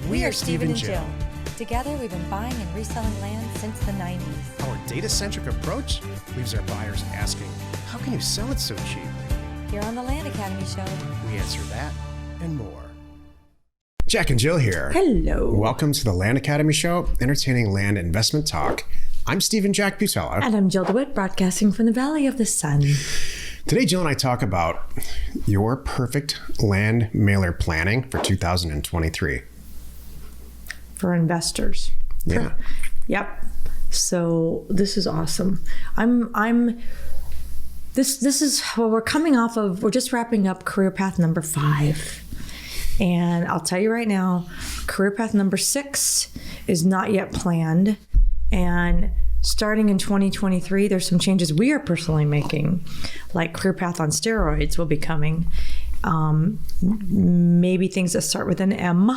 We are Steve and Jill. Together, we've been buying and reselling land since the 90s. Our data-centric approach leaves our buyers asking, how can you sell it so cheap? Here on the Land Academy Show, We answer that and more. Jack and Jill here. Hello. Welcome to the Land Academy Show, entertaining land investment talk. I'm Steve and Jack Butella. And I'm Jill DeWitt, broadcasting from the Valley of the Sun. Today, Jill and I talk about your perfect land mailer planning for 2023. For investors. Yeah. Yep. So this is awesome. This is what we're coming off of. We're just wrapping up career path number 5. And I'll tell you right now, career path number 6 is not yet planned. And starting in 2023, there's some changes we are personally making, like career path on steroids will be coming. Maybe things that start with an M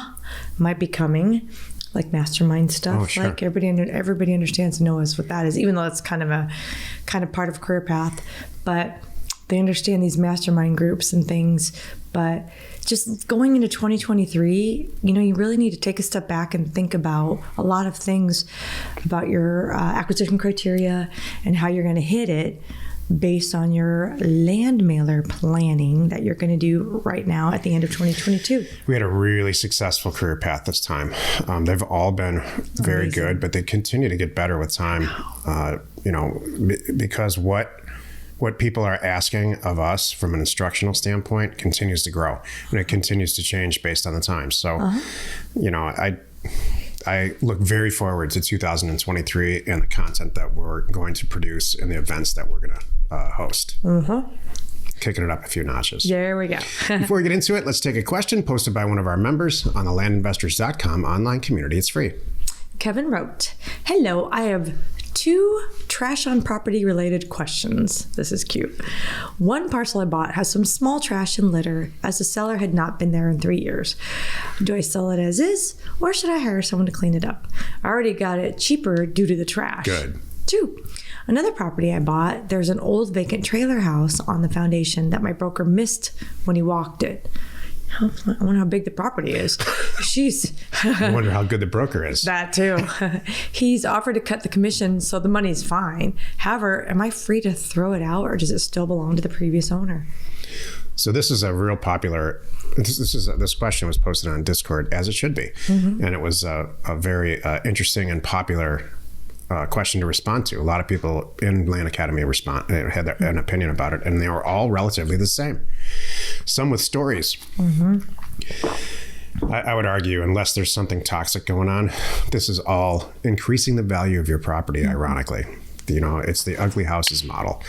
might be coming, like mastermind stuff. Oh, sure. Like everybody understands and knows what that is, even though it's kind of part of career path. But they understand these mastermind groups and things. But just going into 2023, you really need to take a step back and think about a lot of things about your acquisition criteria and how you're going to hit it based on your land mailer planning that you're going to do right now at the end of 2022. We had a really successful career path this time. They've all been very Amazing. good, but they continue to get better with time. Because what people are asking of us from an instructional standpoint continues to grow, and it continues to change based on the times. So, I look very forward to 2023 and the content that we're going to produce and the events that we're going to host. Kicking it up a few notches. There we go. Before we get into it, let's take a question posted by one of our members on the landinvestors.com online community. It's free. Kevin wrote, "Hello, I have 2 trash on property related questions." This is cute. One parcel I bought has some small trash and litter, as the seller had not been there in 3 years. Do I sell it as is, or should I hire someone to clean it up? I already got it cheaper due to the trash. Good. 2, another property I bought, there's an old vacant trailer house on the foundation that my broker missed when he walked it. I wonder how big the property is. Jeez. I wonder how good the broker is. That too. He's offered to cut the commission, so the money's fine. However, am I free to throw it out, or does it still belong to the previous owner? So this is a real popular. This question was posted on Discord, as it should be, and it was a very interesting and popular question to respond to. A lot of people in Land Academy had an opinion about it, and they were all relatively the same. Some with stories. I would argue, unless there's something toxic going on, this is all increasing the value of your property, ironically. It's the ugly houses model.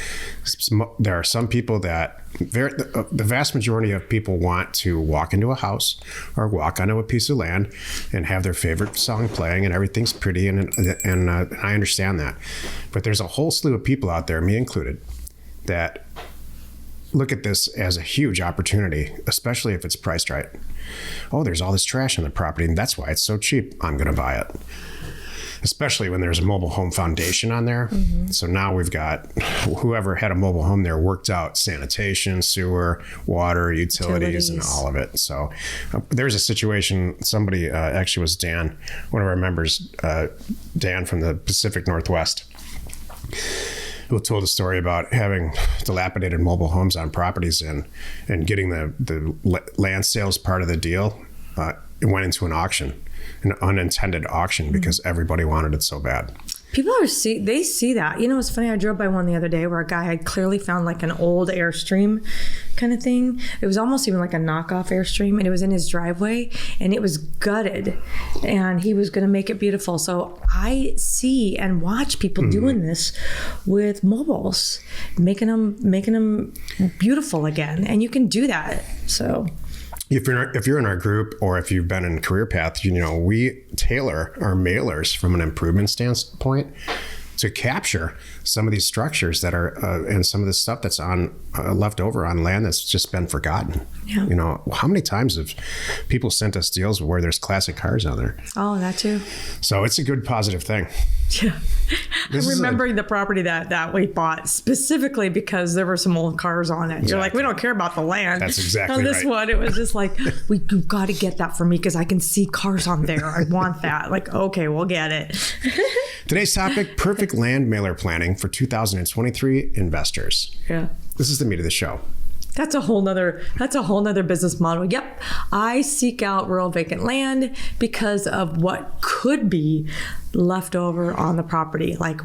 There are some people that, the vast majority of people want to walk into a house or walk onto a piece of land and have their favorite song playing and everything's pretty, and I understand that. But there's a whole slew of people out there, me included, that look at this as a huge opportunity, especially if it's priced right. Oh, there's all this trash on the property, and that's why it's so cheap. I'm going to buy it. Especially when there's a mobile home foundation on there. So now we've got whoever had a mobile home there worked out sanitation, sewer, water, utilities. And all of it. So there's a situation, somebody actually was Dan, one of our members, Dan from the Pacific Northwest, who told a story about having dilapidated mobile homes on properties and getting the land sales part of the deal. It went into an auction. An unintended auction because everybody wanted it so bad. People they see that. It's funny. I drove by one the other day where a guy had clearly found like an old Airstream kind of thing. It was almost even like a knockoff Airstream, and it was in his driveway, and it was gutted, and he was going to make it beautiful. So I see and watch people doing this with mobiles, making them beautiful again, and you can do that. So. If you're in our group, or if you've been in Career Path, we tailor our mailers from an improvement standpoint to capture some of these structures that are and some of the stuff that's on left over on land that's just been forgotten. Yeah. How many times have people sent us deals where there's classic cars on there? Oh, that too. So it's a good positive thing. Yeah. This I'm is remembering the property that we bought specifically because there were some old cars on it. You're like, we don't care about the land. That's exactly on this right. one, it was just like, you've got to get that for me because I can see cars on there. I want that. Like, okay, we'll get it. Today's topic, perfect land mailer planning for 2023 investors. Yeah. This is the meat of the show. That's a whole nother business model. Yep. I seek out rural vacant land because of what could be left over on the property. Like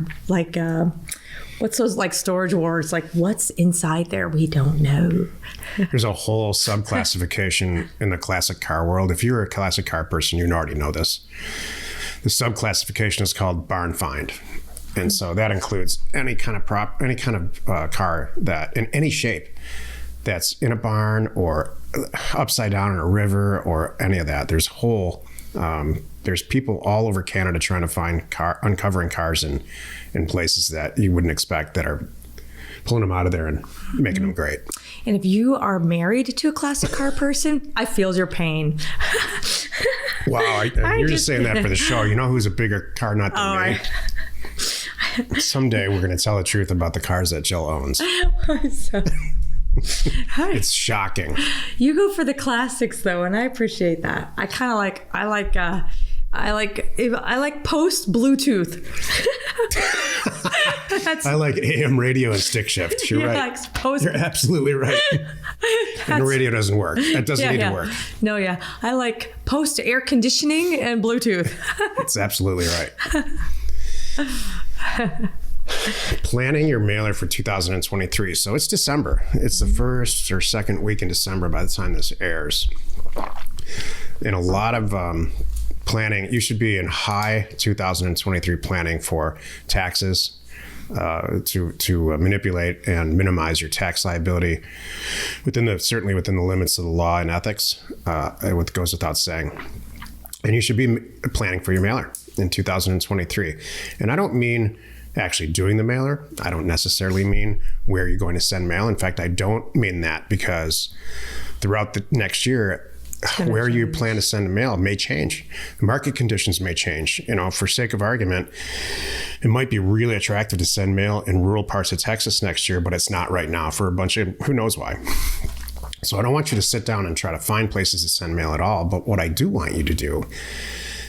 what's those like storage wars? Like what's inside there? We don't know. There's a whole subclassification in the classic car world. If you're a classic car person, you already know this. The subclassification is called barn find. And so that includes any kind of car that in any shape that's in a barn or upside down in a river or any of that. There's people all over Canada trying to find uncovering cars in places that you wouldn't expect that are pulling them out of there and making them great. And if you are married to a classic car person, I feel your pain. Wow, you're just saying that for the show. You know who's a bigger car nut than me? Someday we're going to tell the truth about the cars that Jill owns. It's shocking. You go for the classics though, and I appreciate that. I kind of like I like post Bluetooth. I like AM radio and stick shift. You're right. You're absolutely right. And the radio doesn't work. It doesn't need to work. No, yeah. I like post air conditioning and Bluetooth. That's absolutely right. Planning your mailer for 2023. So it's December. It's the first or second week in December by the time this airs. And a lot of planning, you should be in high 2023 planning for taxes to manipulate and minimize your tax liability certainly within the limits of the law and ethics. It goes without saying. And you should be planning for your mailer in 2023. And I don't mean actually doing the mailer. I don't necessarily mean where you're going to send mail. In fact, I don't mean that because throughout the next year, where you plan to send the mail may change. Market conditions may change. For sake of argument, it might be really attractive to send mail in rural parts of Texas next year, but it's not right now for a bunch of who knows why. So I don't want you to sit down and try to find places to send mail at all. But what I do want you to do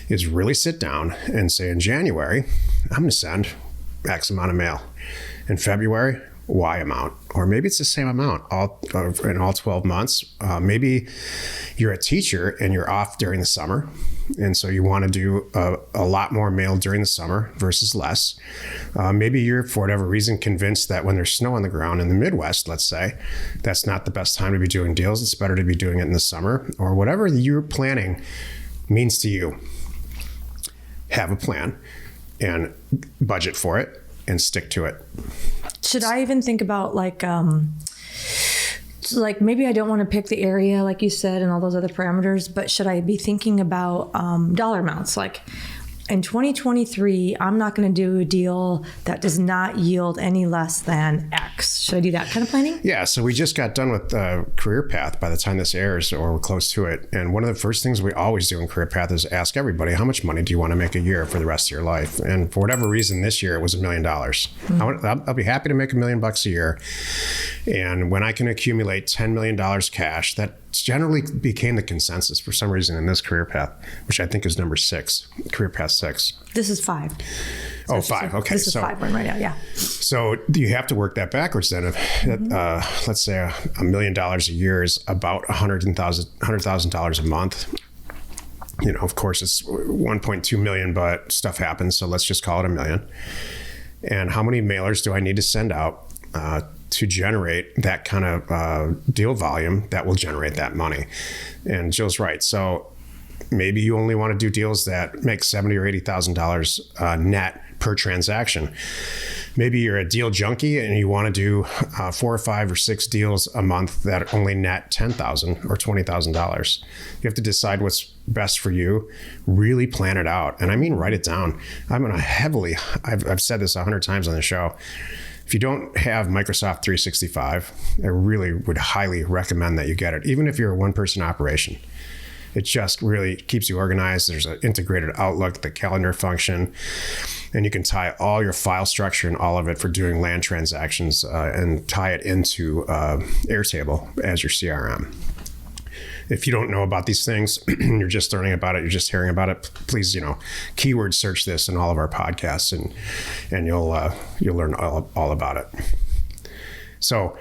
is really sit down and say, in January, I'm going to send X amount of mail. In February, Y amount. Or maybe it's the same amount in all 12 months. Maybe you're a teacher and you're off during the summer. And so you want to do a lot more mail during the summer versus less. Maybe you're, for whatever reason, convinced that when there's snow on the ground in the Midwest, let's say, that's not the best time to be doing deals. It's better to be doing it in the summer. Or whatever your planning means to you. Have a plan and budget for it and stick to it. Should I even think about like maybe I don't want to pick the area like you said and all those other parameters, but should I be thinking about dollar amounts? Like in 2023, I'm not going to do a deal that does not yield any less than X. Should I do that kind of planning? Yeah. So we just got done with Career Path by the time this airs, or we're close to it. And one of the first things we always do in Career Path is ask everybody, how much money do you want to make a year for the rest of your life? And for whatever reason, this year it was $1 million. I'll be happy to make $1 million a year. And when I can accumulate $10 million cash, that generally became the consensus for some reason in this Career Path, which I think is number 6, Career Path 6. This is 5. Oh, 5. Okay. This is 5 one right now. Yeah. So you have to work that backwards then. Let's say $1 million a year is about $100,000 a month. Of course it's 1.2 million, but stuff happens. So let's just call it $1 million. And how many mailers do I need to send out to generate that kind of deal volume that will generate that money? And Jill's right. So maybe you only want to do deals that make $70,000 or $80,000 net per transaction. Maybe you're a deal junkie and you want to do 4 or 5 or 6 deals a month that only net $10,000 or $20,000. You have to decide what's best for you. Really plan it out, and I mean write it down. I've said this 100 times on the show. If you don't have Microsoft 365, I really would highly recommend that you get it, even if you're a one-person operation. It just really keeps you organized. There's an integrated Outlook, the calendar function, and you can tie all your file structure and all of it for doing land transactions and tie it into Airtable as your CRM. If you don't know about these things, you're just learning about it, you're just hearing about it, please, keyword search this in all of our podcasts and you'll learn all about it. So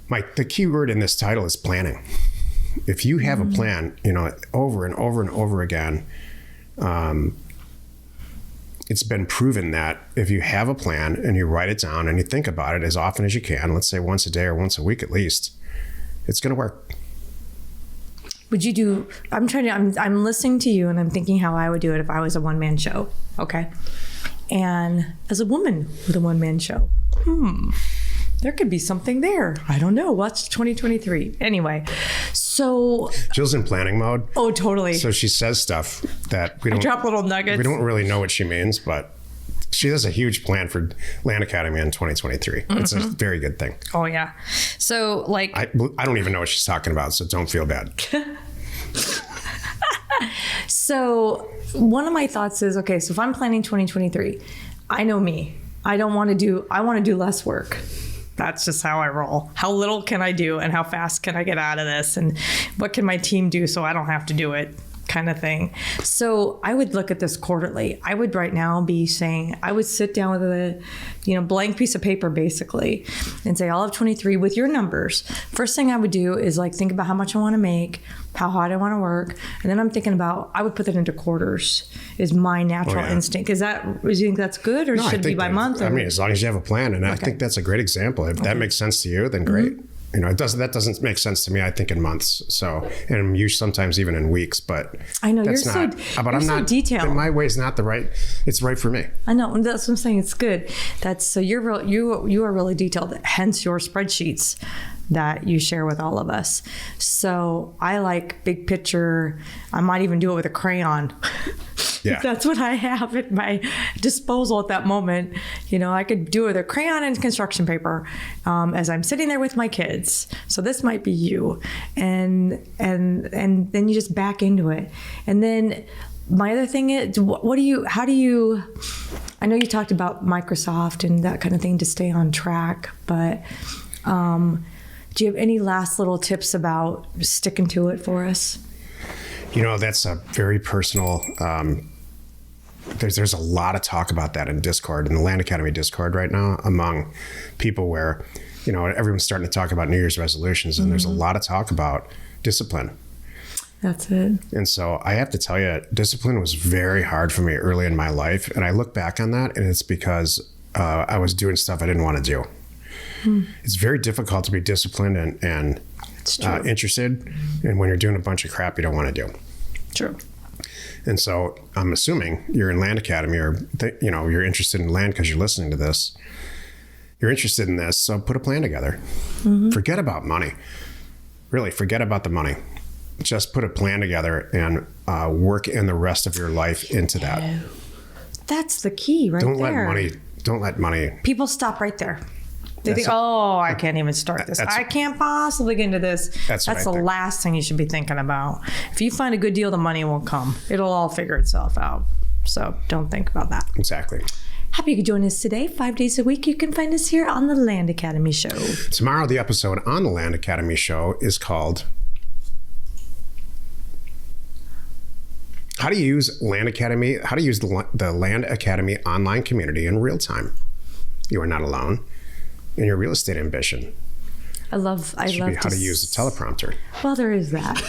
the key word in this title is planning. If you have a plan, over and over and over again, it's been proven that if you have a plan and you write it down and you think about it as often as you can, let's say once a day or once a week at least, it's going to work. Would you do, I'm listening to you and I'm thinking how I would do it if I was a one-man show. Okay. And as a woman with a one-man show, there could be something there. I don't know. Watch 2023. Anyway, so. Jill's in planning mode. Oh, totally. So she says stuff that I drop little nuggets. We don't really know what she means, but she has a huge plan for Land Academy in 2023. It's a very good thing. Oh, yeah. So, I don't even know what she's talking about, so don't feel bad. So, one of my thoughts is, okay, so if I'm planning 2023, I know me. I want to do less work. That's just how I roll. How little can I do and how fast can I get out of this? And what can my team do so I don't have to do it? Kind of thing. So I would look at this quarterly. I would right now be saying, I would sit down with a blank piece of paper basically and say all of 23 with your numbers. First thing I would do is think about how much I want to make, how hard I want to work. And then I'm thinking about, I would put that into quarters is my natural instinct. Do you think that's good or should it be by month? As long as you have a plan. And I think that's a great example. If that makes sense to you, then great. That doesn't make sense to me. I think in months. So, and you sometimes even in weeks. But I know that's you're so detailed. My way is not the right. It's right for me. I know, and that's what I'm saying. It's good. You are really detailed. Hence your spreadsheets that you share with all of us. So I like big picture. I might even do it with a crayon. Yeah. That's what I have at my disposal at that moment. I could do it with a crayon and construction paper as I'm sitting there with my kids. So this might be you. And then you just back into it. And then my other thing is, I know you talked about Microsoft and that kind of thing to stay on track, but do you have any last little tips about sticking to it for us? That's a very personal, there's a lot of talk about that in Discord, in the Land Academy Discord right now among people where, everyone's starting to talk about New Year's resolutions and there's a lot of talk about discipline. That's it. And so I have to tell you, discipline was very hard for me early in my life. And I look back on that and it's because I was doing stuff I didn't want to do. It's very difficult to be disciplined and interested. And when you're doing a bunch of crap you don't want to do. True. And so I'm assuming you're in Land Academy or, you're interested in land because you're listening to this. You're interested in this, so put a plan together. Forget about money. Really, forget about the money. Just put a plan together and work in the rest of your life into that. That's the key right there. Don't let money. People stop right there. They think, I can't even start this. I can't possibly get into this. That's the last thing you should be thinking about. If you find a good deal, the money will come. It'll all figure itself out. So don't think about that. Exactly. Happy you could join us today. 5 days a week, you can find us here on the Land Academy Show. Tomorrow, the episode on the Land Academy Show is called How to Use Land Academy, How to Use the Land Academy online community in real time. You are not alone in your real estate ambition. I love how to use the teleprompter. Well, there is that.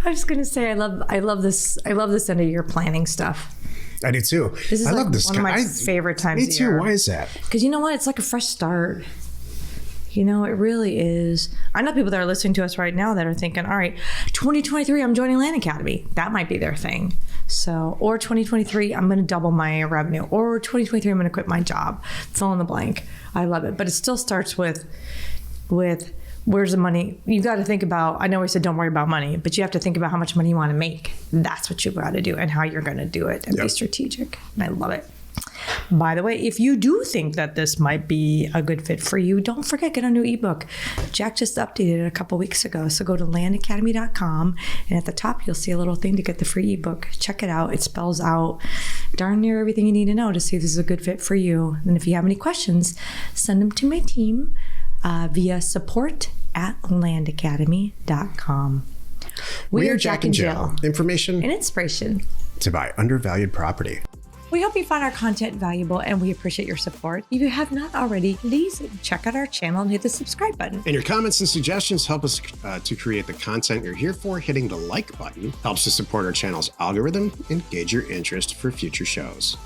I was going to say I love this end of year planning stuff. I do too. This is love this. One of my favorite times of year. Me too. Why is that? Because you know what? It's like a fresh start. It really is. I know people that are listening to us right now that are thinking, all right, 2023, I'm joining Land Academy. That might be their thing. So, or 2023, I'm going to double my revenue. Or 2023, I'm going to quit my job. Fill in the blank. I love it. But it still starts with where's the money? You got to think about, I know we said don't worry about money, but you have to think about how much money you want to make. That's what you've got to do and how you're going to do it and be strategic. And I love it. By the way, if you do think that this might be a good fit for you, don't forget, get our new ebook. Jack just updated it a couple weeks ago. So go to landacademy.com, and at the top, you'll see a little thing to get the free ebook. Check it out. It spells out darn near everything you need to know to see if this is a good fit for you. And if you have any questions, send them to my team via support@landacademy.com. We are Jack and Jill. Information and inspiration to buy undervalued property. We hope you found our content valuable, and we appreciate your support. If you have not already, please check out our channel and hit the subscribe button. And your comments and suggestions help us to create the content you're here for. Hitting the like button helps to support our channel's algorithm and gauge your interest for future shows.